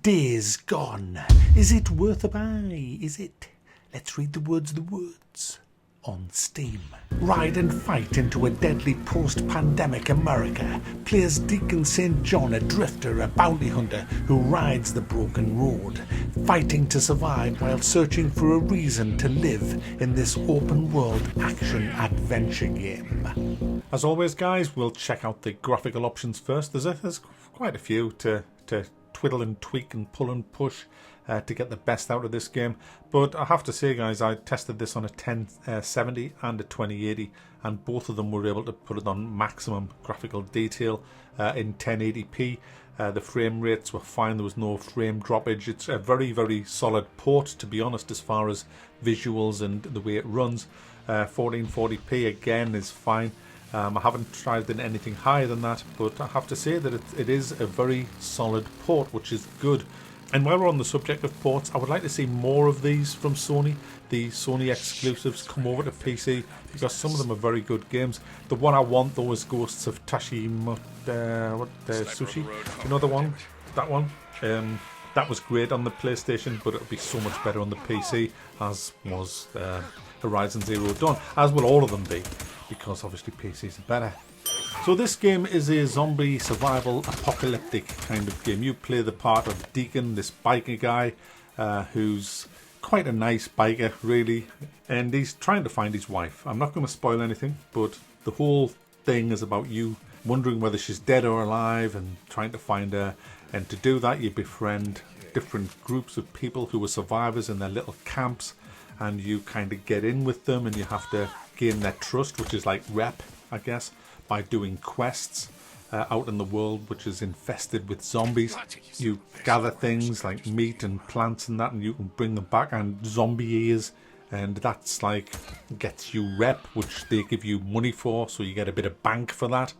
Days Gone. Is it worth a buy? Is it? Let's read the words. On Steam. Ride and fight into a deadly post-pandemic America. Players Deacon St. John, a drifter, a bounty hunter who rides the broken road, fighting to survive while searching for a reason to live in this open-world action-adventure game. As always, guys, we'll check out the graphical options first. There's quite a few to twiddle and tweak and pull and push to get the best out of this game, but I have to say, guys, I tested this on a 1070 and a 2080, and both of them were able to put it on maximum graphical detail in 1080p. The frame rates were fine, there was no frame droppage. It's a very, very solid port, to be honest, as far as visuals and the way it runs. 1440p again is fine. I haven't tried in anything higher than that, but I have to say that it is a very solid port, which is good. And while we're on the subject of ports, I would like to see more of these from Sony. The Sony exclusives come over to PC, because some of them are very good games. The one I want, though, is Ghosts of Tsushima Sushi. You know the one? That one? That was great on the PlayStation, but it'll be so much better on the PC, as was Horizon Zero Dawn, as will all of them be, because obviously PCs are better. So this game is a zombie survival apocalyptic kind of game. You play the part of Deacon, this biker guy, who's quite a nice biker, really, and he's trying to find his wife. I'm not going to spoil anything, but the whole thing is about you wondering whether she's dead or alive and trying to find her. And to do that, you befriend different groups of people who are survivors in their little camps, and you kind of get in with them, and you have to gain their trust, which is like rep, I guess, by doing quests out in the world, which is infested with zombies. You gather things like meat and plants and that, and you can bring them back, and zombie ears, and that's like gets you rep, which they give you money for, so you get a bit of bank for that.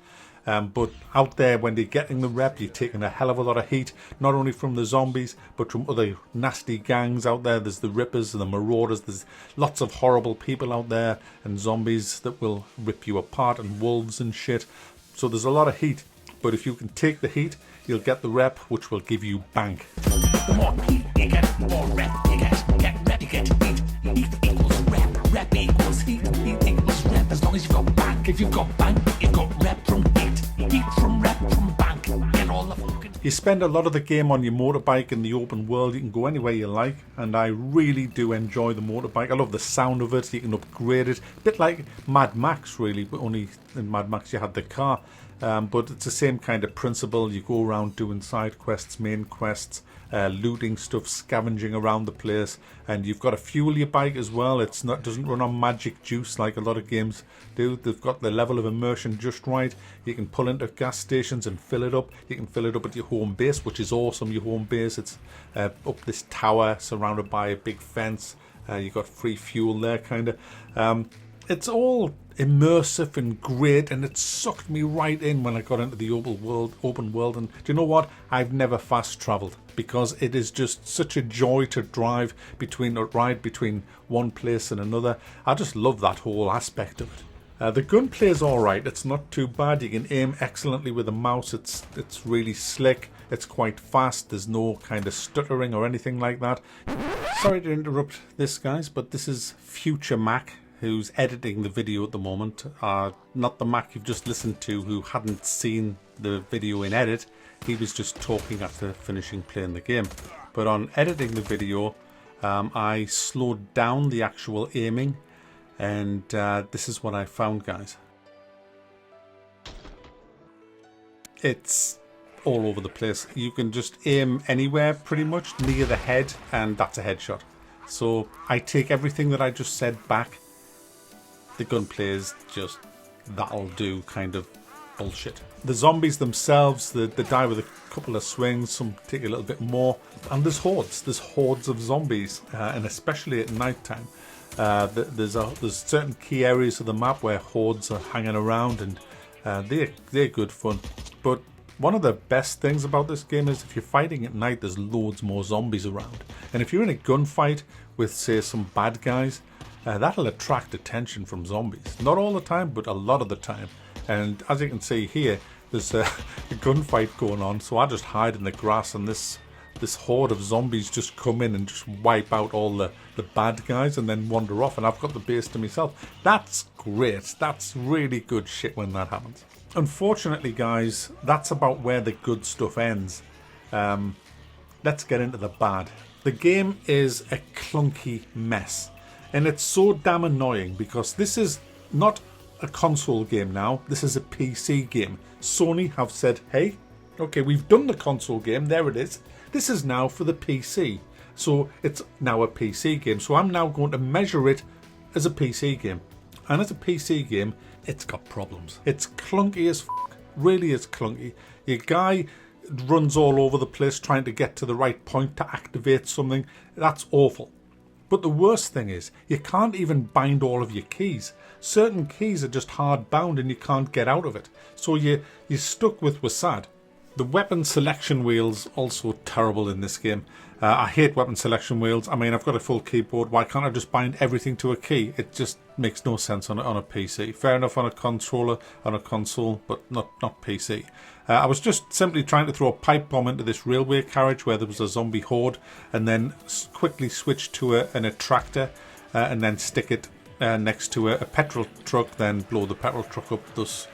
But out there, when they're getting the rep, you're taking a hell of a lot of heat, not only from the zombies, but from other nasty gangs out there. There's the Rippers, the Marauders, there's lots of horrible people out there, and zombies that will rip you apart, and wolves and shit. So there's a lot of heat, but if you can take the heat, you'll get the rep, which will give you bank. The more heat you get, the more rep you get. Get rep, you get heat. Heat equals rep. Rep equals heat. Heat equals rep. As long as you've got bank. If you've got bank, you've got rep from heat. Heat from rep from bank. Get all the fucking... You spend a lot of the game on your motorbike in the open world. You can go anywhere you like, and I really do enjoy the motorbike. I love the sound of it. You can upgrade it. A bit like Mad Max, really, but only in Mad Max you had the car. But it's the same kind of principle. You go around doing side quests, main quests, looting stuff, scavenging around the place, and you've got to fuel your bike as well. It doesn't run on magic juice like a lot of games do. They've got the level of immersion just right. You can pull into gas stations and fill it up. You can fill it up at your home base, which is awesome. Your home base, it's up this tower surrounded by a big fence. You've got free fuel there, kind of. It's all immersive and great, and it sucked me right in when I got into the open world. And do you know what? I've never fast traveled, because it is just such a joy to ride between one place and another. I just love that whole aspect of it. The gunplay is alright. It's not too bad. You can aim excellently with a mouse. It's really slick. It's quite fast. There's no kind of stuttering or anything like that. Sorry to interrupt this, guys, but this is Future Mac, who's editing the video at the moment. Not the Mac you've just listened to, who hadn't seen the video in edit. He was just talking after finishing playing the game. But on editing the video, I slowed down the actual aiming, and this is what I found, guys. It's all over the place. You can just aim anywhere pretty much near the head, and that's a headshot. So I take everything that I just said back. The gunplay is just that'll do kind of bullshit. The zombies themselves, they die with a couple of swings, some take a little bit more, and there's hordes of zombies, and especially at night time. There's certain key areas of the map where hordes are hanging around, and they're good fun. But one of the best things about this game is if you're fighting at night, there's loads more zombies around, and if you're in a gunfight with, say, some bad guys, that'll attract attention from zombies. Not all the time, but a lot of the time. And as you can see here, there's a gunfight going on, so I just hide in the grass, and this this horde of zombies just come in and just wipe out all the bad guys and then wander off, and I've got the base to myself. That's great. That's really good shit when that happens. Unfortunately, guys, that's about where the good stuff ends. Let's get into the bad. The game is a clunky mess, and it's so damn annoying because this is not a console game now. This is a PC game. Sony have said, hey, okay, we've done the console game. There it is. This is now for the PC. So it's now a PC game. So I'm now going to measure it as a PC game. And as a PC game, it's got problems. It's clunky as f***. Really is clunky. Your guy runs all over the place trying to get to the right point to activate something. That's awful. But the worst thing is, you can't even bind all of your keys. Certain keys are just hard bound and you can't get out of it. So you're stuck with WASD. The weapon selection wheels also terrible in this game. I hate weapon selection wheels. I mean, I've got a full keyboard. Why can't I just bind everything to a key? It just makes no sense on a PC. Fair enough on a controller, on a console, but not PC. I was just simply trying to throw a pipe bomb into this railway carriage where there was a zombie horde, and then quickly switch to an attractor, and then stick it next to a petrol truck, then blow the petrol truck up, thus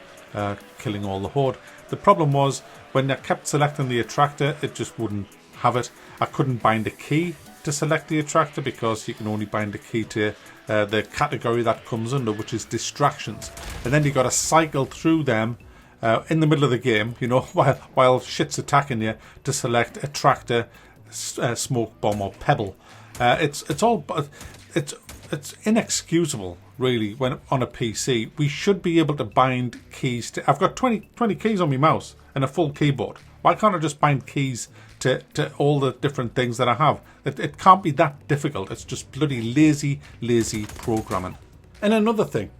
killing all the horde. The problem was, when I kept selecting the attractor, it just wouldn't have it. I couldn't bind a key to select the attractor because you can only bind a key to the category that comes under, which is distractions. And then you got to cycle through them in the middle of the game, you know, while shit's attacking you, to select attractor, smoke bomb, or pebble. It's inexcusable, really, when on a PC. We should be able to bind keys to... I've got 20 keys on my mouse and a full keyboard. Why can't I just bind keys to all the different things that I have? It can't be that difficult. It's just bloody lazy programming. And another thing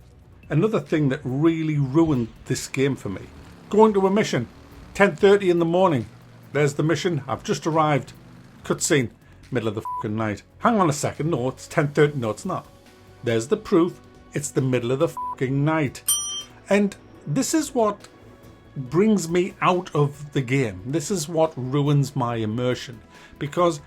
that really ruined this game for me. Going to a mission, 10:30 in the morning. There's the mission. I've just arrived. Cutscene. Middle of the fucking night. Hang on a second. No, it's 10:30. No, it's not. There's the proof. It's the middle of the fucking night. And this is what brings me out of the game. This is what ruins my immersion. Because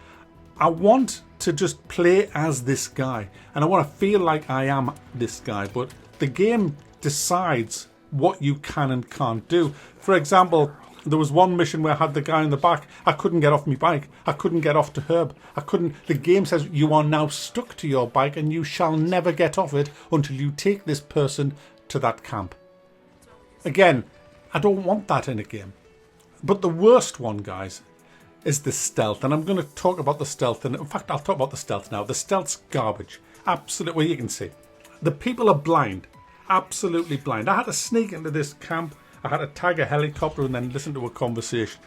I want to just play as this guy. And I want to feel like I am this guy. But the game decides what you can and can't do. For example, there was one mission where I had the guy in the back. I couldn't get off my bike. I couldn't get off to Herb. The game says you are now stuck to your bike and you shall never get off it until you take this person to that camp. Again, I don't want that in a game. But the worst one, guys, is the stealth. And I'm going to talk about the stealth. And in fact, I'll talk about the stealth now. The stealth's garbage. Absolutely, you can see. The people are blind. Absolutely blind. I had to sneak into this camp. I had to tag a helicopter and then listen to a conversation.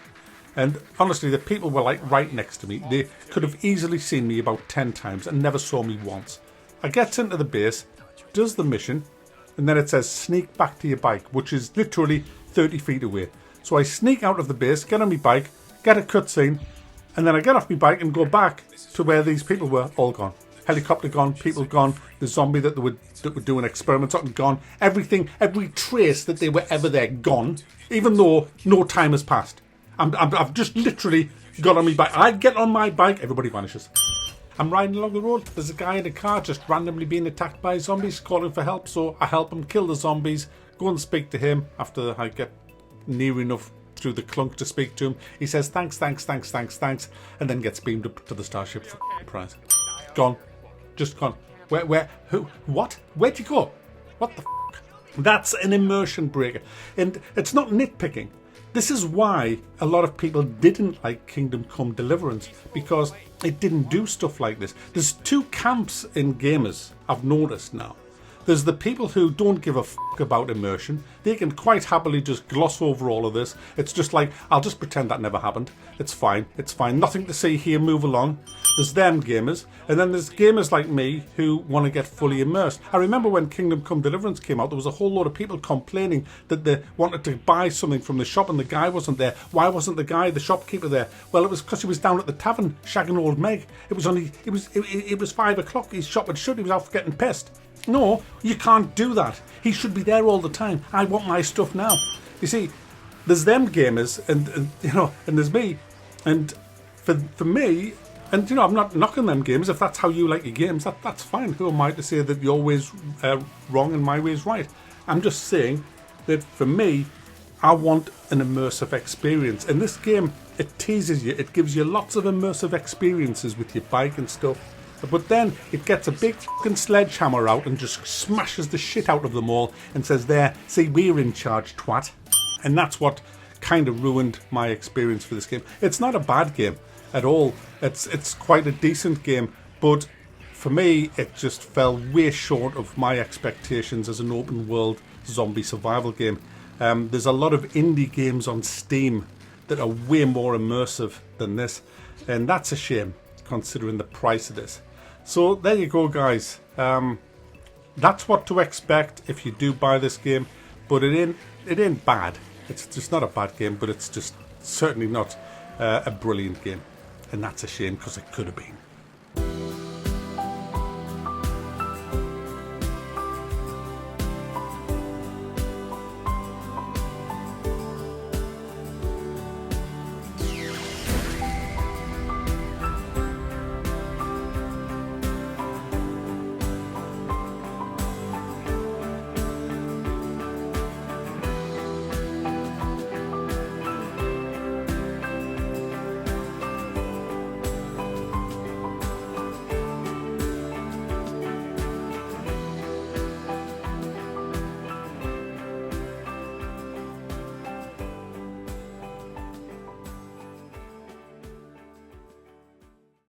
And honestly, the people were like right next to me. They could have easily seen me about 10 times and never saw me once. I get into the base, does the mission, and then it says sneak back to your bike, which is literally 30 feet away. So I sneak out of the base, get on my bike, get a cutscene, and then I get off my bike and go back to where these people were all gone. Helicopter gone, people gone, the zombie that were doing experiments on gone, everything, every trace that they were ever there gone, even though no time has passed. I've just literally got on my bike. I get on my bike, everybody vanishes. I'm riding along the road, there's a guy in a car just randomly being attacked by zombies, calling for help, so I help him kill the zombies, go and speak to him after I get near enough through the clunk to speak to him. He says thanks, and then gets beamed up to the starship for prize. Gone. Just gone. Where, who, what? Where'd you go? What the f***? That's an immersion breaker. And it's not nitpicking. This is why a lot of people didn't like Kingdom Come Deliverance, because it didn't do stuff like this. There's two camps in gamers, I've noticed now. There's the people who don't give a fuck about immersion. They can quite happily just gloss over all of this. It's just like, I'll just pretend that never happened. It's fine. Nothing to see here, move along. There's them gamers. And then there's gamers like me who want to get fully immersed. I remember when Kingdom Come Deliverance came out, there was a whole load of people complaining that they wanted to buy something from the shop and the guy wasn't there. Why wasn't the shopkeeper there? Well, it was because he was down at the tavern shagging old Meg. It was 5 o'clock. His shop had shut. He was out getting pissed. No, you can't do that. He should be there all the time. I want my stuff now. You see, there's them gamers, and you know, and there's me, and for me, and you know, I'm not knocking them games. If that's how you like your games, that's fine. Who am I to say that your way's wrong and my way's right? I'm just saying that for me, I want an immersive experience. And this game, it teases you. It gives you lots of immersive experiences with your bike and stuff. But then it gets a big fucking sledgehammer out and just smashes the shit out of them all and says, there, see, we're in charge, twat. And that's what kind of ruined my experience for this game. It's not a bad game at all. It's quite a decent game, but for me, it just fell way short of my expectations as an open world zombie survival game. There's a lot of indie games on Steam that are way more immersive than this, and that's a shame considering the price of this. So there you go, guys. That's what to expect if you do buy this game, but it ain't bad. It's just not a bad game, but it's just certainly not a brilliant game, and that's a shame because it could have been.